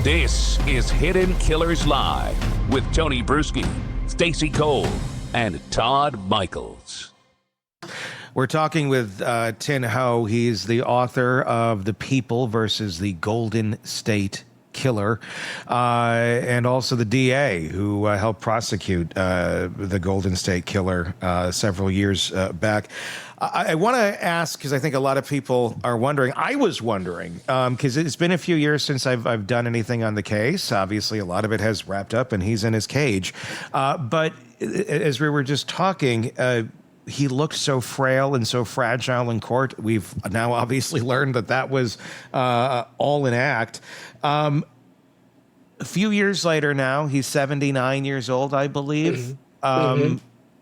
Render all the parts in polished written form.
This is Hidden Killers Live with Tony Brueski, Stacey Cole, and Todd Michaels. We're talking with Thien Ho. He's the author of The People versus the Golden State Killer, and also the DA who helped prosecute the Golden State Killer several years back. I want to ask, because I think a lot of people are wondering. I was wondering, because it's been a few years since I've done anything on the case. Obviously, a lot of it has wrapped up, and he's in his cage. But as we were just talking, he looked so frail and so fragile in court. We've now obviously learned that was all an act. A few years later now, he's 79 years old, I believe.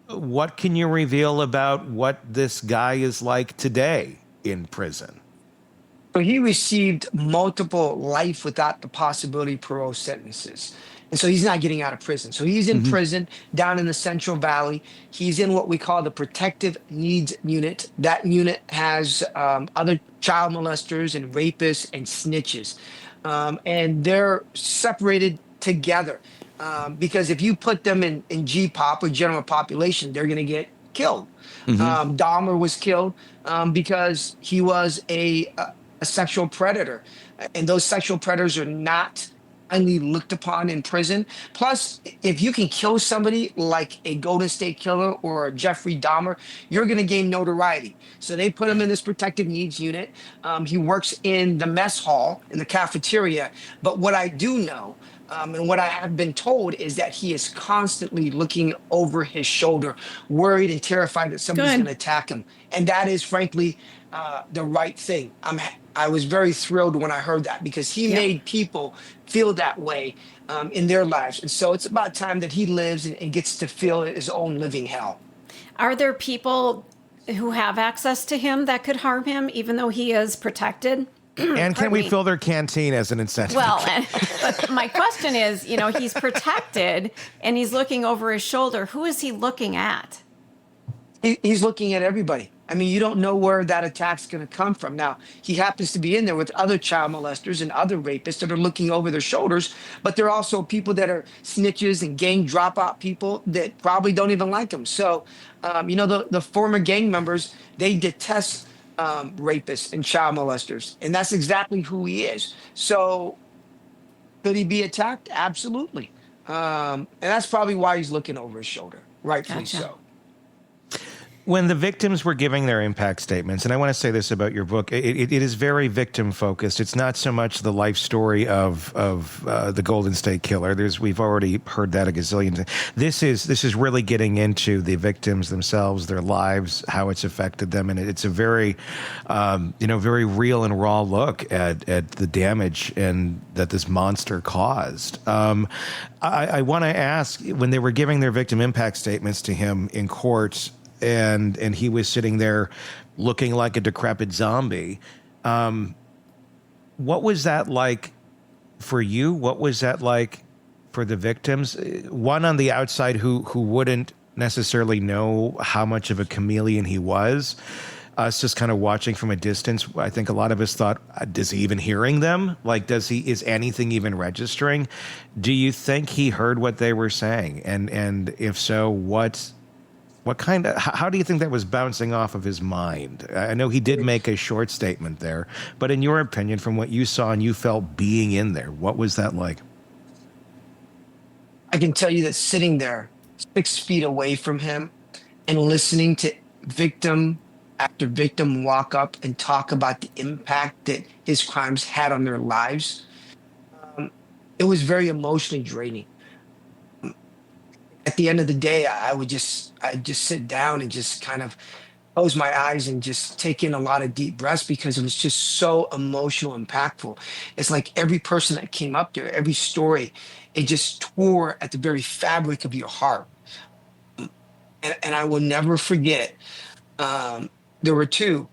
What can you reveal about what this guy is like today in prison? So he received multiple life without the possibility of parole sentences. And so he's not getting out of prison. So he's in prison down in the Central Valley. He's in what we call the Protective Needs Unit. That unit has other child molesters and rapists and snitches. And they're separated together. Because if you put them in GPOP or general population, they're going to get killed. Dahmer was killed because he was a sexual predator. And those sexual predators are not highly looked upon in prison. Plus, if you can kill somebody like a Golden State Killer or a Jeffrey Dahmer, you're going to gain notoriety. So they put him in this Protective Needs Unit. He works in the mess hall, in the cafeteria. But what I do know, and what I have been told, is that he is constantly looking over his shoulder, worried and terrified that somebody's going to attack him. And that is, frankly, the right thing. I was very thrilled when I heard that, because he made people feel that way in their lives. And so it's about time that he lives and gets to feel his own living hell. Are there people who have access to him that could harm him, even though he is protected? And can we fill their canteen as an incentive? Well, but my question is, he's protected and he's looking over his shoulder. Who is he looking at? He's looking at everybody. I mean, you don't know where that attack's going to come from. Now, he happens to be in there with other child molesters and other rapists that are looking over their shoulders, but there are also people that are snitches and gang dropout people that probably don't even like him. So, the former gang members, they detest rapists and child molesters, and that's exactly who he is. So, could he be attacked? Absolutely. And that's probably why he's looking over his shoulder, rightfully so. When the victims were giving their impact statements, and I want to say this about your book, it is very victim focused. It's not so much the life story of the Golden State Killer. We've already heard that a gazillion times. This is really getting into the victims themselves, their lives, how it's affected them, and it's a very, very real and raw look at the damage and that this monster caused. I want to ask, when they were giving their victim impact statements to him in court, and he was sitting there looking like a decrepit zombie. What was that like for you? What was that like for the victims? One on the outside who wouldn't necessarily know how much of a chameleon he was. Us just kind of watching from a distance. I think a lot of us thought, is he even hearing them? Like, is anything even registering? Do you think he heard what they were saying? And if so, how do you think that was bouncing off of his mind? I know he did make a short statement there, but in your opinion, from what you saw and you felt being in there, what was that like? I can tell you that sitting there 6 feet away from him and listening to victim after victim walk up and talk about the impact that his crimes had on their lives, it was very emotionally draining. At the end of the day, I'd just sit down and just kind of close my eyes and just take in a lot of deep breaths, because it was just so emotional, impactful. It's like every person that came up there, every story, it just tore at the very fabric of your heart. And I will never forget, there were two.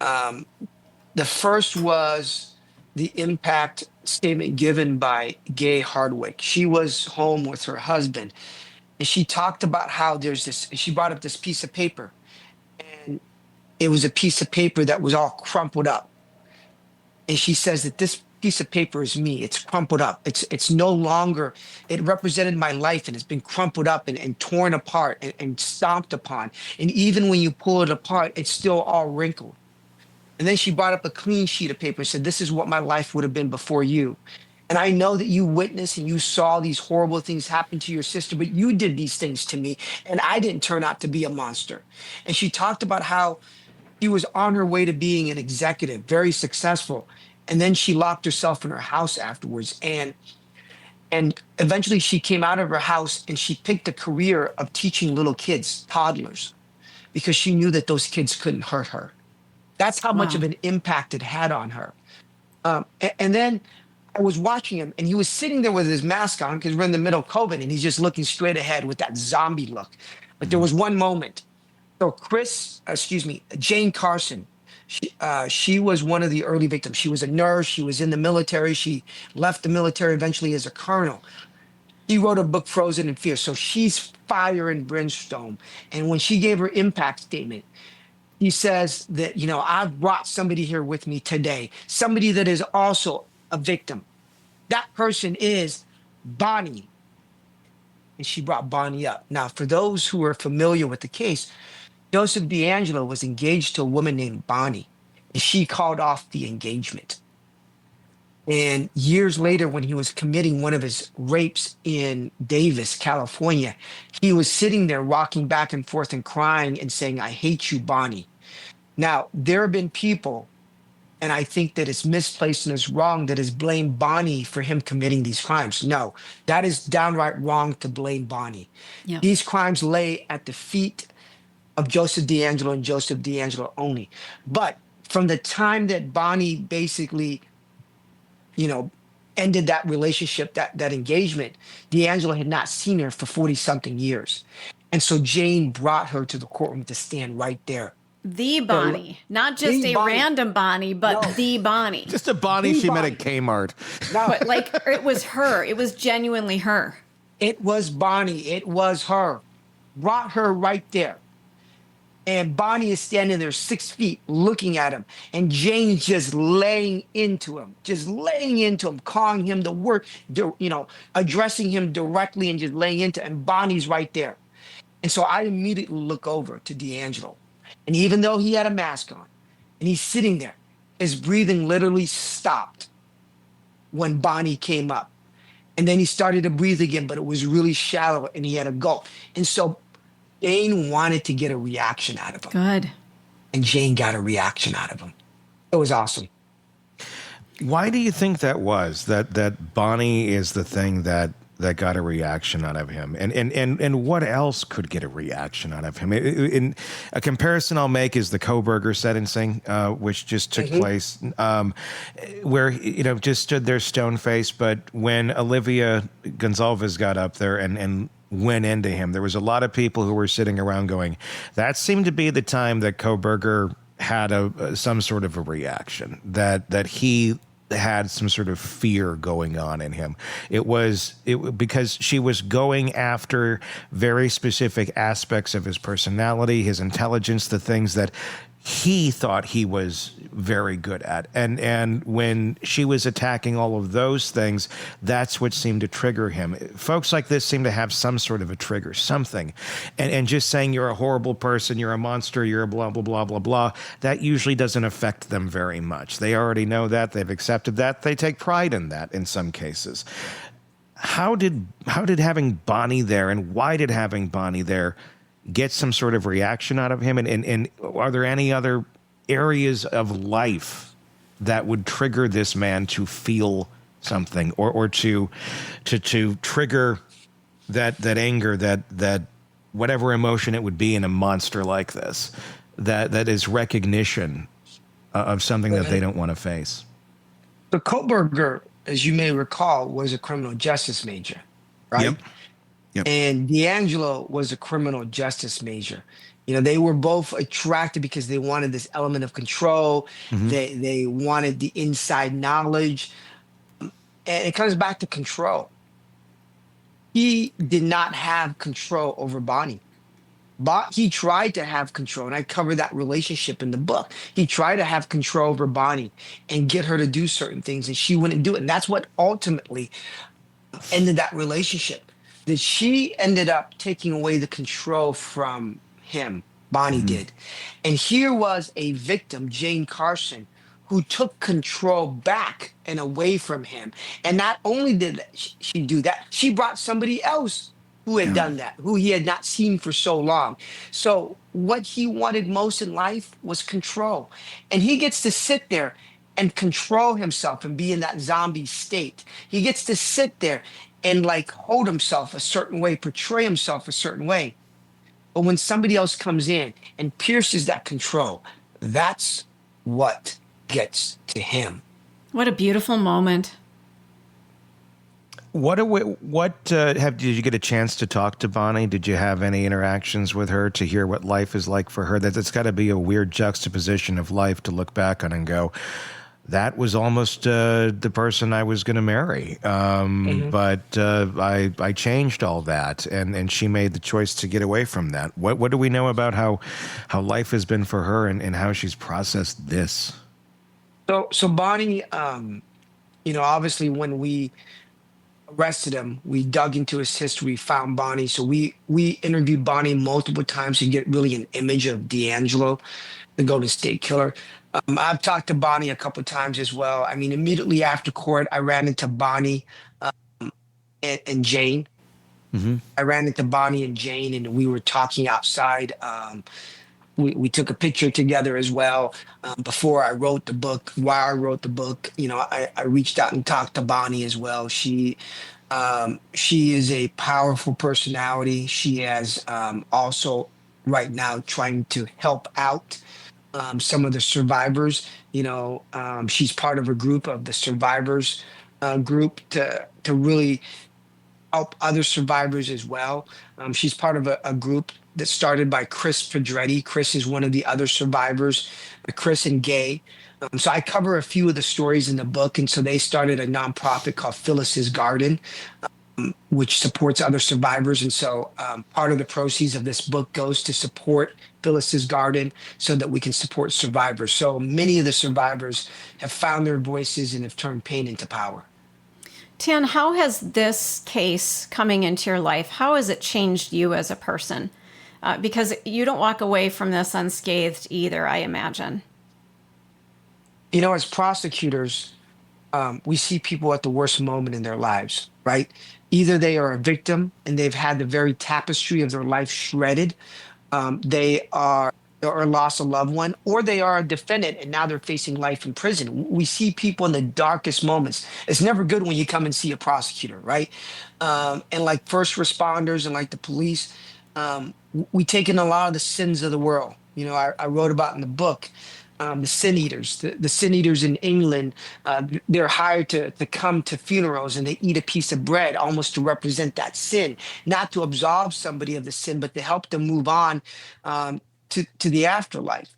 The first was the impact statement given by Gay Hardwick. She was home with her husband, and she talked about how she brought up this piece of paper, and it was a piece of paper that was all crumpled up. And she says that this piece of paper is me. It's crumpled up. It's no longer, it represented my life, and it's been crumpled up and torn apart and stomped upon. And even when you pull it apart, it's still all wrinkled. And then she brought up a clean sheet of paper and said, this is what my life would have been before you. And I know that you witnessed and you saw these horrible things happen to your sister, but you did these things to me, and I didn't turn out to be a monster. And she talked about how she was on her way to being an executive, very successful. And then she locked herself in her house afterwards. And eventually she came out of her house and she picked a career of teaching little kids, toddlers, because she knew that those kids couldn't hurt her. That's how much of an impact it had on her. And then I was watching him, and he was sitting there with his mask on because we're in the middle of COVID, and he's just looking straight ahead with that zombie look. But there was one moment. So Jane Carson, she was one of the early victims. She was a nurse. She was in the military. She left the military eventually as a colonel. She wrote a book, Frozen in Fear. So she's fire and brimstone. And when she gave her impact statement, he says that, I've brought somebody here with me today, somebody that is also a victim. That person is Bonnie. And she brought Bonnie up. Now, for those who are familiar with the case, Joseph DeAngelo was engaged to a woman named Bonnie, and she called off the engagement. And years later, when he was committing one of his rapes in Davis, California, he was sitting there rocking back and forth and crying and saying, I hate you, Bonnie. Now, there have been people, and I think that it's misplaced and it's wrong, that has blamed Bonnie for him committing these crimes. No, that is downright wrong to blame Bonnie. Yeah. These crimes lay at the feet of Joseph DeAngelo and Joseph DeAngelo only. But from the time that Bonnie basically, ended that relationship, that engagement, DeAngelo had not seen her for 40-something years. And so Jane brought her to the courtroom to stand right there. The Bonnie, not just a Bonnie. random Bonnie, but No. the Bonnie. Just a Bonnie she met at Kmart. No, But like, it was her. It was genuinely her. it was Bonnie. It was her. Brought her right there. And Bonnie is standing there 6 feet looking at him. And Jane's just laying into him, calling him the word, addressing him directly and just laying into him. And Bonnie's right there. And so I immediately look over to DeAngelo. And even though he had a mask on and he's sitting there, his breathing literally stopped when Bonnie came up. And then he started to breathe again, but it was really shallow and he had a gulp. And so Jane wanted to get a reaction out of him. Good. And Jane got a reaction out of him. It was awesome. Why do you think that was? That Bonnie is the thing that got a reaction out of him, and what else could get a reaction out of him? In a comparison I'll make is the Kohberger sentencing, which just took place, where just stood there stone faced, but when Olivia Gonzalez got up there and went into him, there was a lot of people who were sitting around going, that seemed to be the time that Kohberger had some sort of a reaction, that he had some sort of fear going on in him. It was because she was going after very specific aspects of his personality, his intelligence, the things that he thought he was very good at. And when she was attacking all of those things, that's what seemed to trigger him. Folks like this seem to have some sort of a trigger, something. And just saying you're a horrible person, you're a monster, you're a blah, blah, blah, blah, blah, that usually doesn't affect them very much. They already know that. They've accepted that. They take pride in that in some cases. How did having Bonnie there, and why did having Bonnie there get some sort of reaction out of him? And are there any other areas of life that would trigger this man to feel something or to trigger that anger, that whatever emotion it would be in a monster like this, that is recognition of something that they don't want to face? The Kohberger, as you may recall, was a criminal justice major, right? Yep. And DeAngelo was a criminal justice major. They were both attracted because they wanted this element of control. They wanted the inside knowledge. And it comes back to control. He did not have control over Bonnie. He tried to have control, and I cover that relationship in the book. He tried to have control over Bonnie and get her to do certain things, and she wouldn't do it. And that's what ultimately ended that relationship. That she ended up taking away the control from him. Bonnie did. And here was a victim, Jane Carson, who took control back and away from him. And not only did she do that, she brought somebody else who had done that, who he had not seen for so long. So what he wanted most in life was control. And he gets to sit there and control himself and be in that zombie state. He gets to sit there and like hold himself a certain way, portray himself a certain way. But when somebody else comes in and pierces that control, that's what gets to him. What a beautiful moment. Did you get a chance to talk to Bonnie? Did you have any interactions with her to hear what life is like for her? That's got to be a weird juxtaposition of life to look back on and go, that was almost the person I was going to marry. But I changed all that, and she made the choice to get away from that. What do we know about how life has been for her and how she's processed this? So Bonnie, obviously when we arrested him, we dug into his history, found Bonnie. So we interviewed Bonnie multiple times to get really an image of DeAngelo, the Golden State Killer. I've talked to Bonnie a couple of times as well. I mean, immediately after court, I ran into Bonnie and Jane. I ran into Bonnie and Jane, and we were talking outside. We took a picture together as well. Before I wrote the book, while I wrote the book, I reached out and talked to Bonnie as well. She is a powerful personality. She has also right now trying to help out some of the survivors. She's part of a group of the survivors group to really help other survivors as well. She's part of a group that's started by Chris Pedretti. Chris is one of the other survivors, Chris and Gay. So I cover a few of the stories in the book. And so they started a nonprofit called Phyllis's Garden, which supports other survivors. And so part of the proceeds of this book goes to support Phyllis's Garden so that we can support survivors. So many of the survivors have found their voices and have turned pain into power. Thien, how has this case coming into your life, how has it changed you as a person? Because you don't walk away from this unscathed either, I imagine. As prosecutors, we see people at the worst moment in their lives, right? Either they are a victim and they've had the very tapestry of their life shredded. They are or lost a loved one, or they are a defendant and now they're facing life in prison. We see people in the darkest moments. It's never good when you come and see a prosecutor, right? And like first responders and like the police, we take in a lot of the sins of the world. I wrote about in the book, the sin eaters, the sin eaters in England. They're hired to come to funerals and they eat a piece of bread almost to represent that sin, not to absolve somebody of the sin, but to help them move on to the afterlife.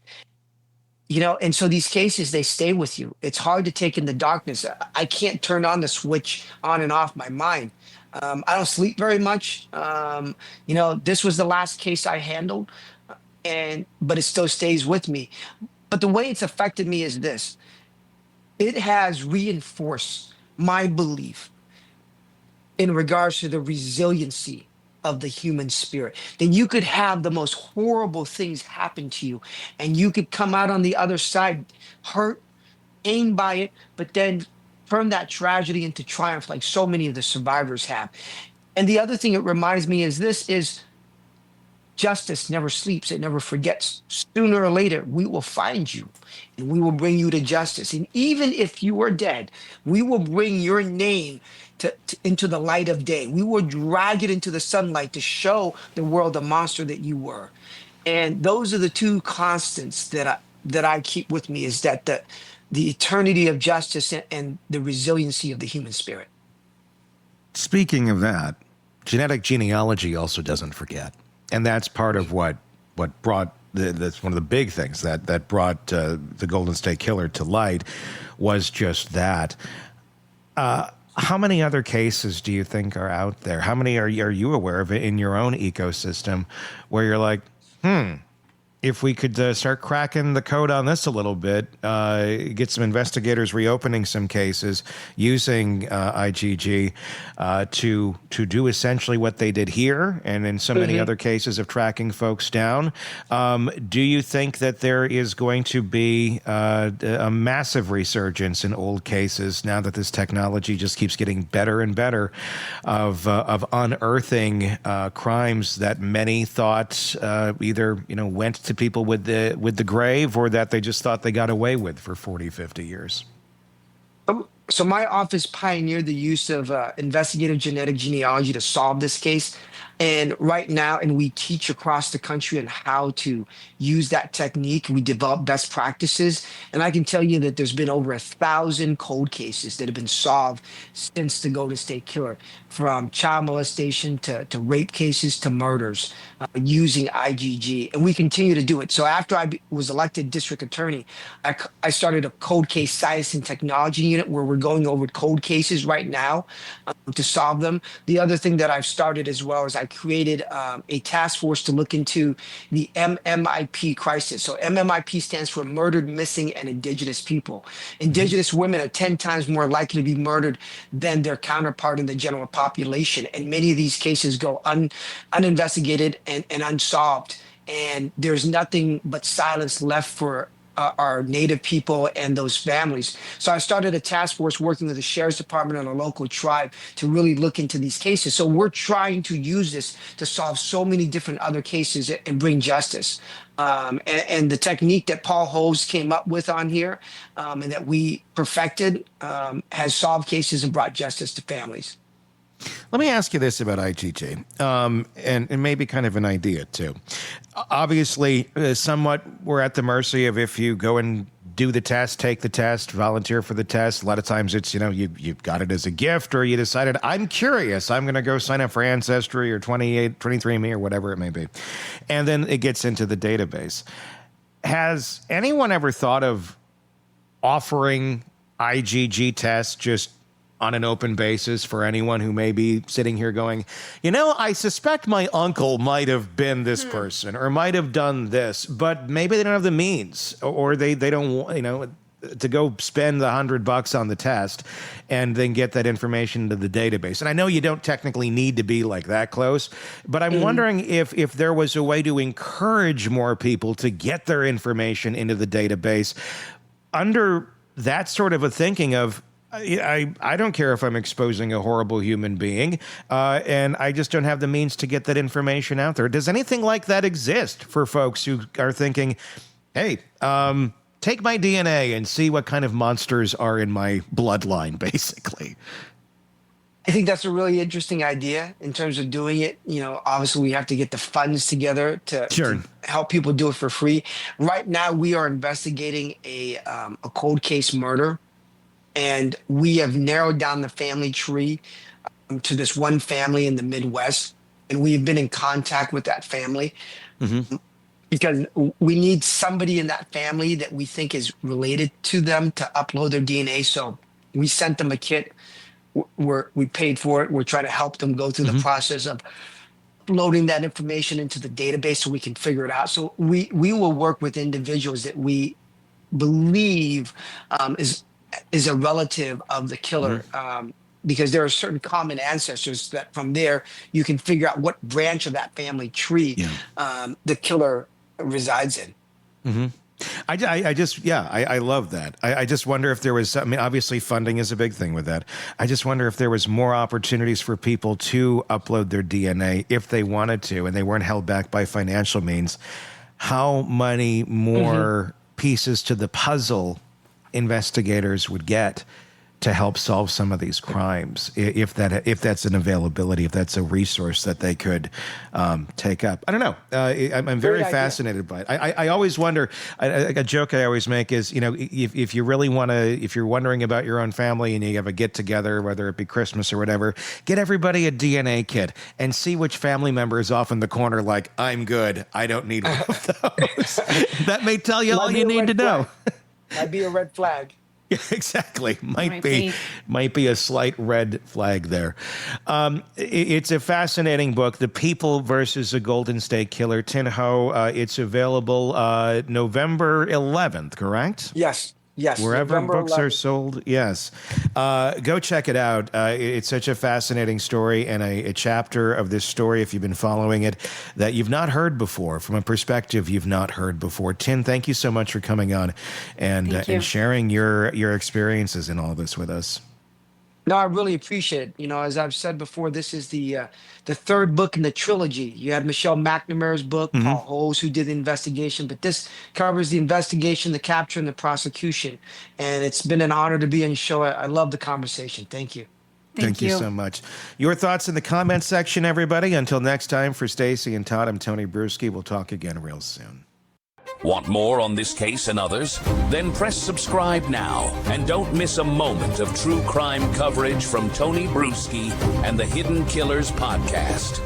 And so these cases, they stay with you. It's hard to take in the darkness. I can't turn on the switch on and off my mind. I don't sleep very much. This was the last case I handled, but it still stays with me. But the way it's affected me is this. It has reinforced my belief in regards to the resiliency of the human spirit. Then you could have the most horrible things happen to you and you could come out on the other side hurt, pained by it, but then turn that tragedy into triumph like so many of the survivors have. And the other thing it reminds me is justice never sleeps. It never forgets. Sooner or later, we will find you and we will bring you to justice. And even if you are dead, we will bring your name into the light of day. We will drag it into the sunlight to show the world the monster that you were. And those are the two constants that I keep with me, is that the eternity of justice and the resiliency of the human spirit. Speaking of that, genetic genealogy also doesn't forget. And that's part of what brought, that's one of the big things that brought the Golden State Killer to light, was just that. How many other cases do you think are out there? How many are you aware of in your own ecosystem where you're like, If we could start cracking the code on this a little bit, get some investigators reopening some cases using IgG to do essentially what they did here and in so many other cases of tracking folks down. Do you think that there is going to be a massive resurgence in old cases now that this technology just keeps getting better and better of unearthing crimes that many thought either went to people with the grave or that they just thought they got away with for 40, 50 years? So my office pioneered the use of investigative genetic genealogy to solve this case. And right now, and we teach across the country on how to use that technique. We develop best practices. And I can tell you that there's been over 1,000 cold cases that have been solved since the Golden State Killer, from child molestation to rape cases to murders using IgG. And we continue to do it. So after I was elected district attorney, I started a cold case science and technology unit where we're going over cold cases right now to solve them. The other thing that I've started as well is I created a task force to look into the MMIP crisis. So MMIP stands for Murdered, Missing, and Indigenous People. Indigenous women are 10 times more likely to be murdered than their counterpart in the general population. And many of these cases go uninvestigated and unsolved. And there's nothing but silence left for our Native people and those families. So I started a task force working with the sheriff's department and a local tribe to really look into these cases. So we're trying to use this to solve so many different other cases and bring justice. And the technique that Paul Hoves came up with on here and that we perfected has solved cases and brought justice to families. Let me ask you this about IgG, and maybe kind of an idea, too. Obviously, somewhat we're at the mercy of if you go and do the test, take the test, volunteer for the test. A lot of times it's, you got it as a gift, or you decided, I'm curious, I'm going to go sign up for Ancestry or 23andMe or whatever it may be. And then it gets into the database. Has anyone ever thought of offering IgG tests just on an open basis for anyone who may be sitting here going, I suspect my uncle might have been this person or might have done this, but maybe they don't have the means or they don't want, to go spend the $100 on the test and then get that information into the database. And I know you don't technically need to be like that close, but I'm wondering if there was a way to encourage more people to get their information into the database under that sort of a thinking of, I don't care if I'm exposing a horrible human being, and I just don't have the means to get that information out there. Does anything like that exist for folks who are thinking, hey, take my DNA and see what kind of monsters are in my bloodline, basically? I think that's a really interesting idea in terms of doing it. Obviously we have to get the funds together to help people do it for free. Right now we are investigating a cold case murder. And we have narrowed down the family tree to this one family in the Midwest. And we've been in contact with that family because we need somebody in that family that we think is related to them to upload their DNA. So we sent them a kit. We paid for it. We're trying to help them go through the process of loading that information into the database so we can figure it out. So we will work with individuals that we believe is a relative of the killer, because there are certain common ancestors that from there you can figure out what branch of that family tree the killer resides in. I love that. I just wonder if there was, obviously funding is a big thing with that. I just wonder if there was more opportunities for people to upload their DNA if they wanted to and they weren't held back by financial means. How many more pieces to the puzzle investigators would get to help solve some of these crimes, if that's an availability, if that's a resource that they could take up. I don't know. I'm very fascinated by it. I always wonder. A joke I always make is, if you really want to, if you're wondering about your own family and you have a get together, whether it be Christmas or whatever, get everybody a DNA kit and see which family member is off in the corner like, I'm good, I don't need one of those. That may tell you all you need to know. Might be a red flag. Exactly. Might be a slight red flag there. It's a fascinating book, The People versus the Golden State Killer, Thien Ho. It's available November 11th, correct? Yes. Wherever November books are 11th. sold, yes. Go check it out. It's such a fascinating story and a chapter of this story, if you've been following it, that you've not heard before, from a perspective you've not heard before. Thien, thank you so much for coming on and sharing your experiences in all this with us. No, I really appreciate it. As I've said before, this is the third book in the trilogy. You had Michelle McNamara's book, Paul Holes, who did the investigation, but this covers the investigation, the capture, and the prosecution. And it's been an honor to be on your show. I love the conversation. Thank you. Thank you so much. Your thoughts in the comments section, everybody. Until next time, for Stacy and Todd, I'm Tony Brueski. We'll talk again real soon. Want more on this case and others? Then press subscribe now and don't miss a moment of true crime coverage from Tony Brueski and the Hidden Killers podcast.